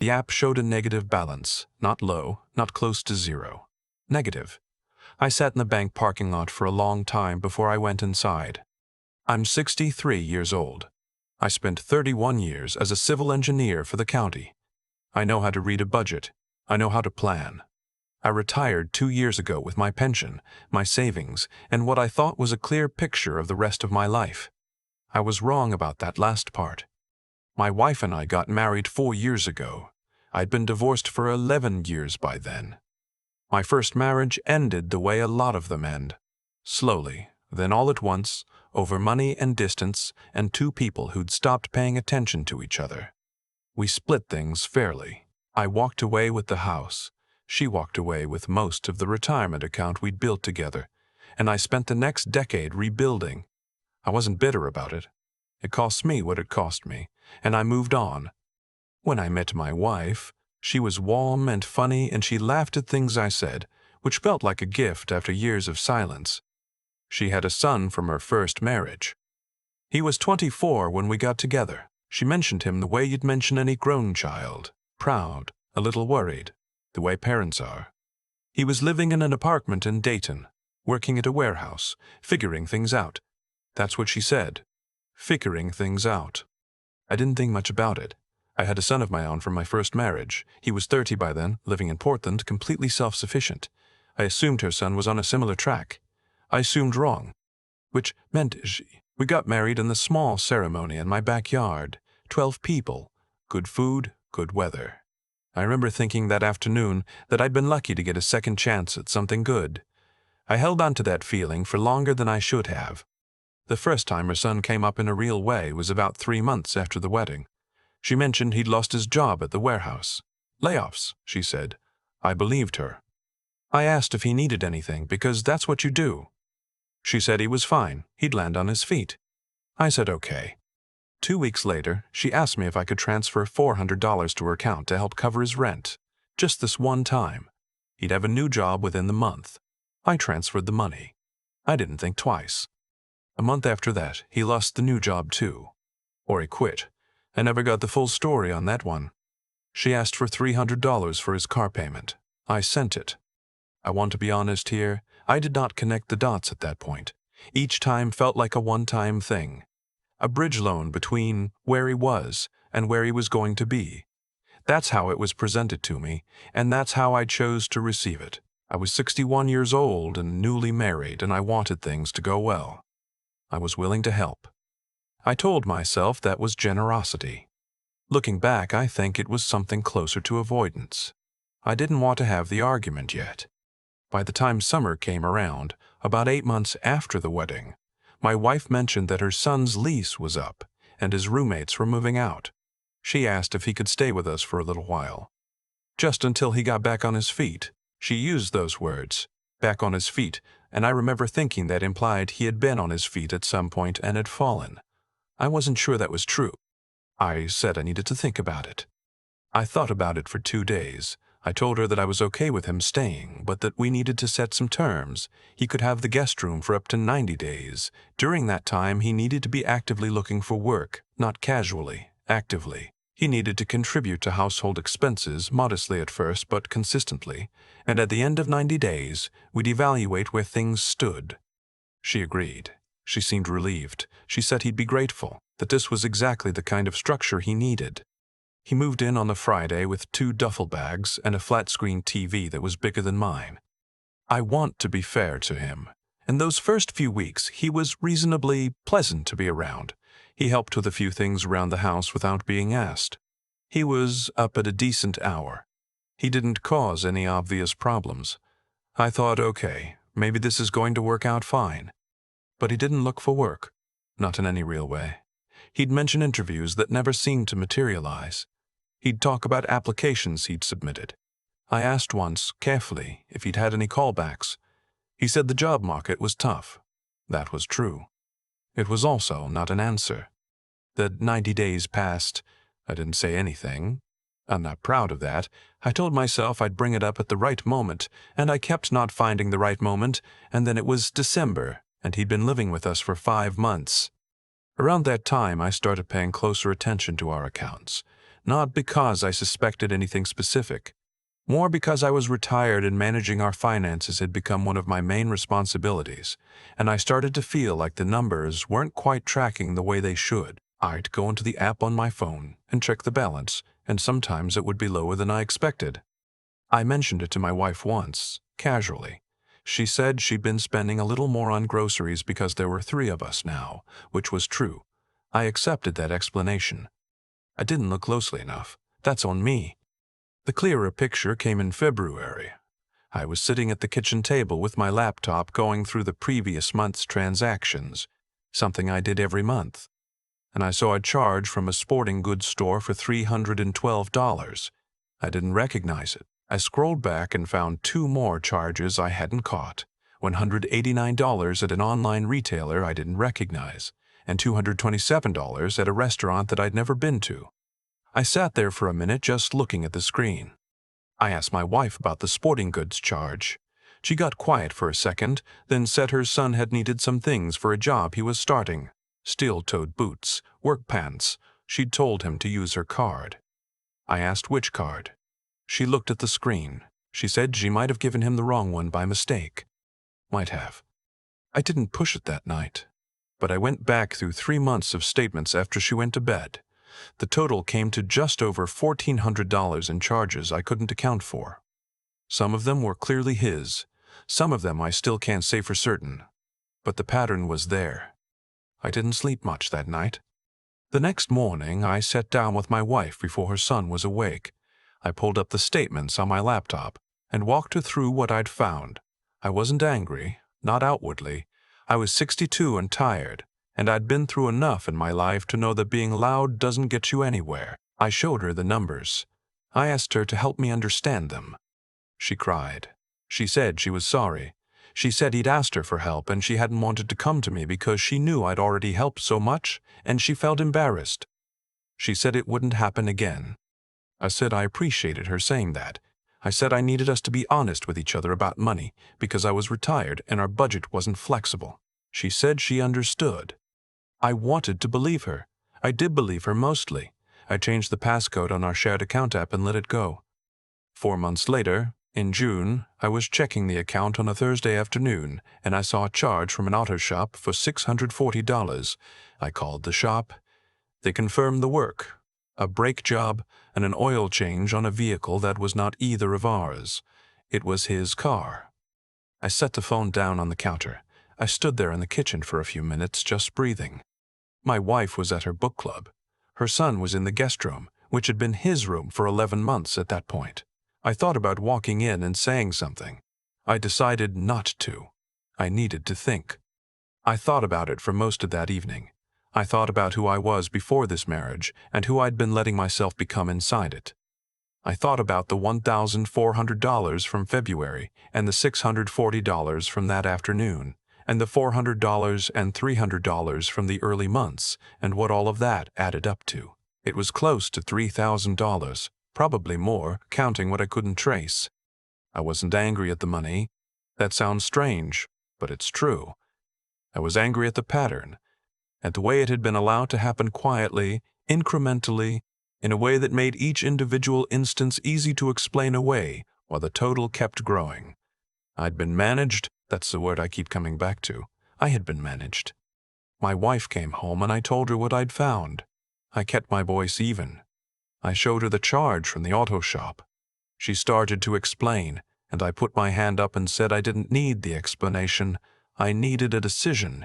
The app showed a negative balance, not low, not close to zero. Negative. I sat in the bank parking lot for a long time before I went inside. I'm 63 years old. I spent 31 years as a civil engineer for the county. I know how to read a budget. I know how to plan. I retired 2 years ago with my pension, my savings, and what I thought was a clear picture of the rest of my life. I was wrong about that last part. My wife and I got married 4 years ago. I'd been divorced for 11 years by then. My first marriage ended the way a lot of them end. Slowly, then all at once, over money and distance and two people who'd stopped paying attention to each other. We split things fairly. I walked away with the house. She walked away with most of the retirement account we'd built together, and I spent the next decade rebuilding. I wasn't bitter about it. It cost me what it cost me, and I moved on. When I met my wife, she was warm and funny, and she laughed at things I said, which felt like a gift after years of silence. She had a son from her first marriage. He was 24 when we got together. She mentioned him the way you'd mention any grown child, proud, a little worried, the way parents are. He was living in an apartment in Dayton, working at a warehouse, figuring things out. That's what she said, figuring things out. I didn't think much about it. I had a son of my own from my first marriage. He was 30 by then, living in Portland, completely self-sufficient. I assumed her son was on a similar track. I assumed wrong, which meant we got married in the small ceremony in my backyard, 12 people, good food, good weather. I remember thinking that afternoon that I'd been lucky to get a second chance at something good. I held on to that feeling for longer than I should have. The first time her son came up in a real way was about 3 months after the wedding. She mentioned he'd lost his job at the warehouse. Layoffs, she said. I believed her. I asked if he needed anything, because that's what you do. She said he was fine. He'd land on his feet. I said okay. 2 weeks later, she asked me if I could transfer $400 to her account to help cover his rent. Just this one time. He'd have a new job within the month. I transferred the money. I didn't think twice. A month after that, he lost the new job too. Or he quit. I never got the full story on that one. She asked for $300 for his car payment. I sent it. I want to be honest here. I did not connect the dots at that point. Each time felt like a one-time thing. A bridge loan between where he was and where he was going to be. That's how it was presented to me, and that's how I chose to receive it. I was 61 years old and newly married, and I wanted things to go well. I was willing to help. I told myself that was generosity. Looking back, I think it was something closer to avoidance. I didn't want to have the argument yet. By the time summer came around, about 8 months after the wedding, my wife mentioned that her son's lease was up and his roommates were moving out. She asked if he could stay with us for a little while. Just until he got back on his feet. She used those words, back on his feet, and I remember thinking that implied he had been on his feet at some point and had fallen. I wasn't sure that was true. I said I needed to think about it. I thought about it for 2 days. I told her that I was okay with him staying, but that we needed to set some terms. He could have the guest room for up to 90 days. During that time, he needed to be actively looking for work, not casually, actively. He needed to contribute to household expenses, modestly at first, but consistently. And at the end of 90 days, we'd evaluate where things stood. She agreed. She seemed relieved. She said he'd be grateful, that this was exactly the kind of structure he needed. He moved in on a Friday with 2 duffel bags and a flat-screen TV that was bigger than mine. I want to be fair to him. In those first few weeks, he was reasonably pleasant to be around. He helped with a few things around the house without being asked. He was up at a decent hour. He didn't cause any obvious problems. I thought, okay, maybe this is going to work out fine. But he didn't look for work, not in any real way. He'd mention interviews that never seemed to materialize. He'd talk about applications he'd submitted. I asked once, carefully, if he'd had any callbacks. He said the job market was tough. That was true. It was also not an answer. The 90 days passed. I didn't say anything. I'm not proud of that. I told myself I'd bring it up at the right moment, and I kept not finding the right moment, and then it was December, and he'd been living with us for 5 months. Around that time, I started paying closer attention to our accounts. not because I suspected anything specific. More because I was retired and managing our finances had become one of my main responsibilities, and I started to feel like the numbers weren't quite tracking the way they should. I'd go into the app on my phone and check the balance, and sometimes it would be lower than I expected. I mentioned it to my wife once, casually. She said she'd been spending a little more on groceries because there were 3 of us now, which was true. I accepted that explanation. I didn't look closely enough. That's on me. The clearer picture came in February. I was sitting at the kitchen table with my laptop going through the previous month's transactions, something I did every month, and I saw a charge from a sporting goods store for $312. I didn't recognize it. I scrolled back and found 2 more charges I hadn't caught, $189 at an online retailer I didn't recognize, and $227 at a restaurant that I'd never been to. I sat there for a minute just looking at the screen. I asked my wife about the sporting goods charge. She got quiet for a second, then said her son had needed some things for a job he was starting. Steel-toed boots, work pants. She'd told him to use her card. I asked which card. She looked at the screen. She said she might have given him the wrong one by mistake. Might have. I didn't push it that night, but I went back through 3 months of statements after she went to bed. The total came to just over $1,400 in charges I couldn't account for. Some of them were clearly his. Some of them I still can't say for certain. But the pattern was there. I didn't sleep much that night. The next morning, I sat down with my wife before her son was awake. I pulled up the statements on my laptop and walked her through what I'd found. I wasn't angry, not outwardly. I was 62 and tired, and I'd been through enough in my life to know that being loud doesn't get you anywhere. I showed her the numbers. I asked her to help me understand them. She cried. She said she was sorry. She said he'd asked her for help and she hadn't wanted to come to me because she knew I'd already helped so much and she felt embarrassed. She said it wouldn't happen again. I said I appreciated her saying that. I said I needed us to be honest with each other about money because I was retired and our budget wasn't flexible. She said she understood. I wanted to believe her. I did believe her mostly. I changed the passcode on our shared account app and let it go. 4 months later, in June, I was checking the account on a Thursday afternoon, and I saw a charge from an auto shop for $640. I called the shop. They confirmed the work, a brake job and an oil change on a vehicle that was not either of ours. It was his car. I set the phone down on the counter. I stood there in the kitchen for a few minutes, just breathing. My wife was at her book club. Her son was in the guest room, which had been his room for 11 months at that point. I thought about walking in and saying something. I decided not to. I needed to think. I thought about it for most of that evening. I thought about who I was before this marriage and who I'd been letting myself become inside it. I thought about the $1,400 from February and the $640 from that afternoon, and the $400 and $300 from the early months, and what all of that added up to. It was close to $3,000. Probably more, counting what I couldn't trace. I wasn't angry at the money. That sounds strange, but it's true. I was angry at the pattern, at the way it had been allowed to happen quietly, incrementally, in a way that made each individual instance easy to explain away while the total kept growing. I'd been managed. That's the word I keep coming back to. I had been managed. My wife came home and I told her what I'd found. I kept my voice even. I showed her the charge from the auto shop. She started to explain, and I put my hand up and said I didn't need the explanation. I needed a decision.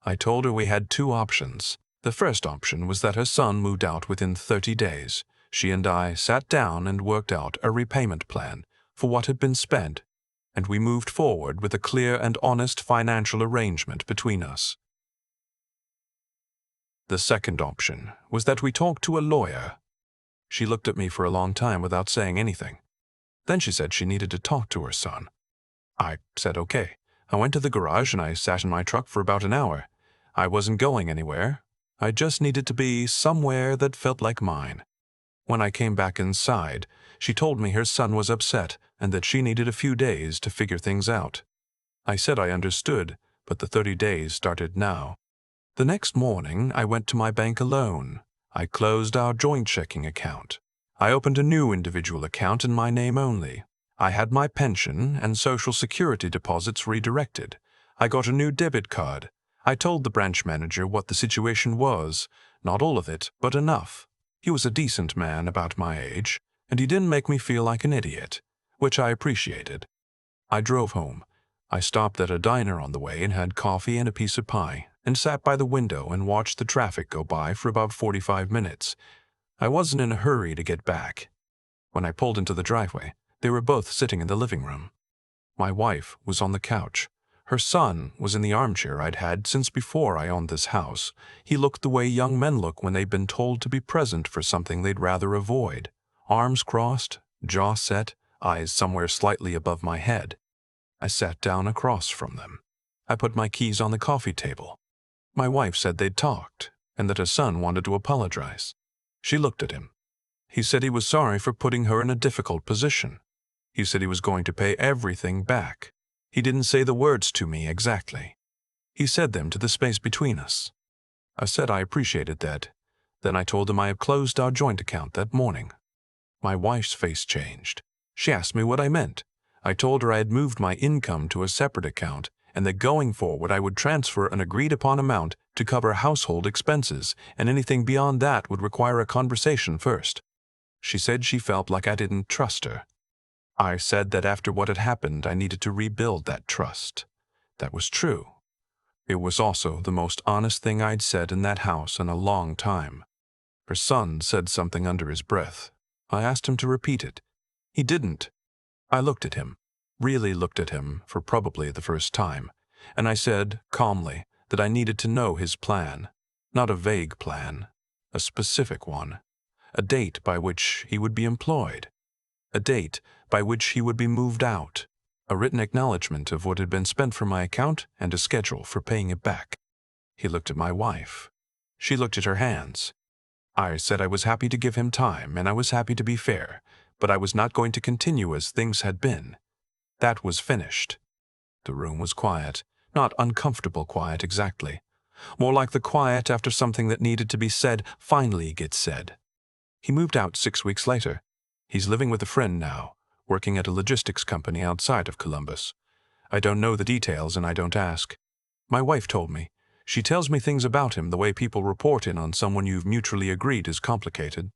I told her we had 2 options. The first option was that her son moved out within 30 days. She and I sat down and worked out a repayment plan for what had been spent, and we moved forward with a clear and honest financial arrangement between us. The second option was that we talked to a lawyer. She looked at me for a long time without saying anything. Then she said she needed to talk to her son. I said okay. I went to the garage and I sat in my truck for about an hour. I wasn't going anywhere. I just needed to be somewhere that felt like mine. When I came back inside, she told me her son was upset and that she needed a few days to figure things out. I said I understood, but the 30 days started now. The next morning, I went to my bank alone. I closed our joint checking account. I opened a new individual account in my name only. I had my pension and Social Security deposits redirected. I got a new debit card. I told the branch manager what the situation was. Not all of it, but enough. He was a decent man about my age, and he didn't make me feel like an idiot, which I appreciated. I drove home. I stopped at a diner on the way and had coffee and a piece of pie, and sat by the window and watched the traffic go by for about 45 minutes. I wasn't in a hurry to get back. When I pulled into the driveway, they were both sitting in the living room. My wife was on the couch. Her son was in the armchair I'd had since before I owned this house. He looked the way young men look when they've been told to be present for something they'd rather avoid. Arms crossed, jaw set, eyes somewhere slightly above my head. I sat down across from them. I put my keys on the coffee table. My wife said they'd talked, and that her son wanted to apologize. She looked at him. He said he was sorry for putting her in a difficult position. He said he was going to pay everything back. He didn't say the words to me exactly. He said them to the space between us. I said I appreciated that. Then I told him I had closed our joint account that morning. My wife's face changed. She asked me what I meant. I told her I had moved my income to a separate account and that going forward I would transfer an agreed-upon amount to cover household expenses, and anything beyond that would require a conversation first. She said she felt like I didn't trust her. I said that after what had happened, I needed to rebuild that trust. That was true. It was also the most honest thing I'd said in that house in a long time. Her son said something under his breath. I asked him to repeat it. He didn't. I looked at him, really looked at him for probably the first time, and I said, calmly, that I needed to know his plan. Not a vague plan, a specific one. A date by which he would be employed. A date by which he would be moved out. A written acknowledgement of what had been spent from my account and a schedule for paying it back. He looked at my wife. She looked at her hands. I said I was happy to give him time, and I was happy to be fair, but I was not going to continue as things had been. That was finished. The room was quiet, not uncomfortable quiet exactly. More like the quiet after something that needed to be said finally gets said. He moved out 6 weeks later. He's living with a friend now, working at a logistics company outside of Columbus. I don't know the details and I don't ask. My wife told me. She tells me things about him the way people report in on someone you've mutually agreed is complicated.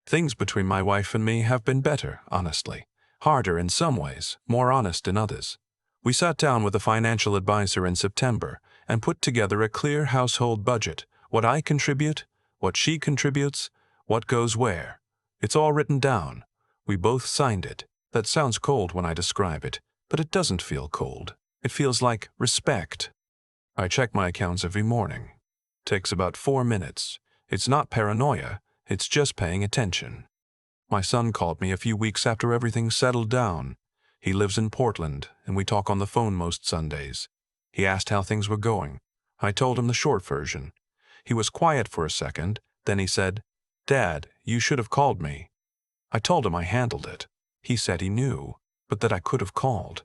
Things between my wife and me have been better, honestly. Harder in some ways, more honest in others. We sat down with a financial advisor in September and put together a clear household budget, what I contribute, what she contributes, what goes where. It's all written down. We both signed it. That sounds cold when I describe it, but it doesn't feel cold. It feels like respect. I check my accounts every morning. Takes about 4 minutes. It's not paranoia, it's just paying attention. My son called me a few weeks after everything settled down. He lives in Portland, and we talk on the phone most Sundays. He asked how things were going. I told him the short version. He was quiet for a second, then he said, "Dad, you should have called me." I told him I handled it. He said he knew, but that I could have called.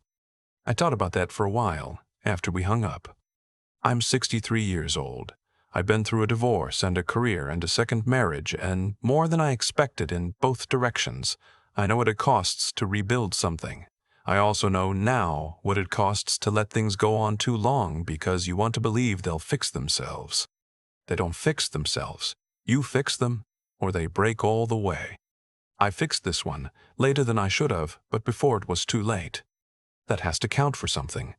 I thought about that for a while, after we hung up. I'm 63 years old. I've been through a divorce and a career and a second marriage, and more than I expected in both directions. I know what it costs to rebuild something. I also know now what it costs to let things go on too long because you want to believe they'll fix themselves. They don't fix themselves. You fix them, or they break all the way. I fixed this one, later than I should have, but before it was too late. That has to count for something.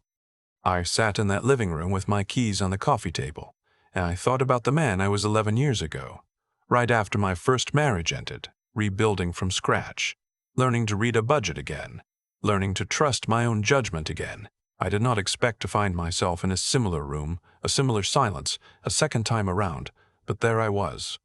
I sat in that living room with my keys on the coffee table, and I thought about the man I was 11 years ago, right after my first marriage ended, rebuilding from scratch, learning to read a budget again, learning to trust my own judgment again. I did not expect to find myself in a similar room, a similar silence, a second time around, but there I was.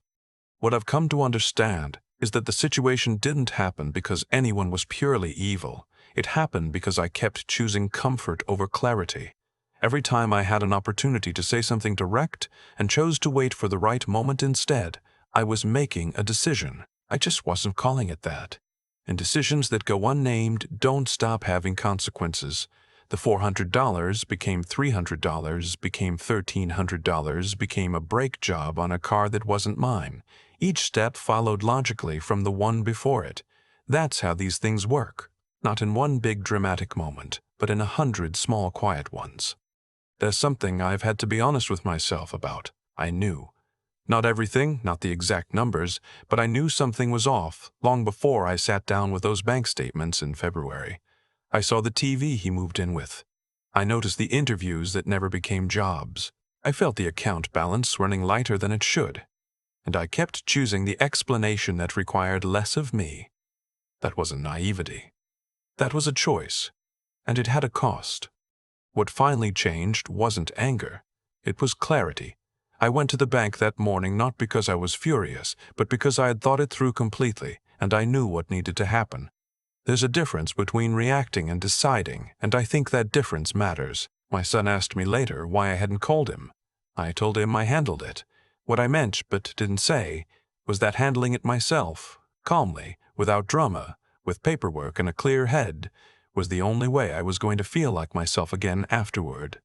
What I've come to understand is that the situation didn't happen because anyone was purely evil. It happened because I kept choosing comfort over clarity. Every time I had an opportunity to say something direct and chose to wait for the right moment instead, I was making a decision. I just wasn't calling it that. And decisions that go unnamed don't stop having consequences. The $400 became $300, became $1,300, became a brake job on a car that wasn't mine. Each step followed logically from the one before it. That's how these things work. Not in one big dramatic moment, but in 100 small quiet ones. There's something I've had to be honest with myself about. I knew. Not everything, not the exact numbers, but I knew something was off long before I sat down with those bank statements in February. I saw the TV he moved in with. I noticed the interviews that never became jobs. I felt the account balance running lighter than it should. And I kept choosing the explanation that required less of me. That wasn't naivety. That was a choice. And it had a cost. What finally changed wasn't anger. It was clarity. I went to the bank that morning not because I was furious, but because I had thought it through completely, and I knew what needed to happen. There's a difference between reacting and deciding, and I think that difference matters. My son asked me later why I hadn't called him. I told him I handled it. What I meant, but didn't say, was that handling it myself, calmly, without drama, with paperwork and a clear head, was the only way I was going to feel like myself again afterward.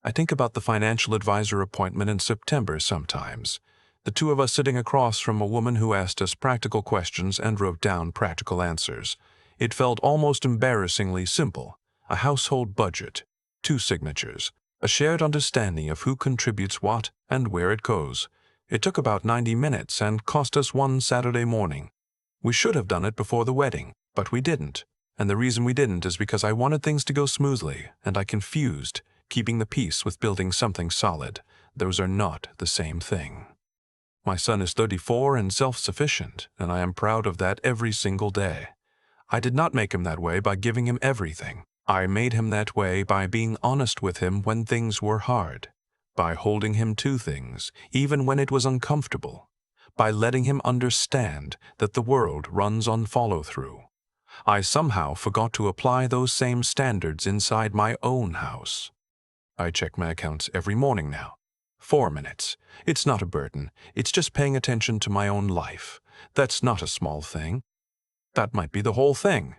I think about the financial advisor appointment in September sometimes. The two of us sitting across from a woman who asked us practical questions and wrote down practical answers. It felt almost embarrassingly simple. A household budget, 2 signatures, a shared understanding of who contributes what and where it goes. It took about 90 minutes and cost us one Saturday morning. We should have done it before the wedding, but we didn't. And the reason we didn't is because I wanted things to go smoothly, and I confused keeping the peace with building something solid. Those are not the same thing. My son is 34 and self-sufficient, and I am proud of that every single day. I did not make him that way by giving him everything. I made him that way by being honest with him when things were hard, by holding him to things, even when it was uncomfortable, by letting him understand that the world runs on follow-through. I somehow forgot to apply those same standards inside my own house. I check my accounts every morning now. 4 minutes. It's not a burden. It's just paying attention to my own life. That's not a small thing. That might be the whole thing.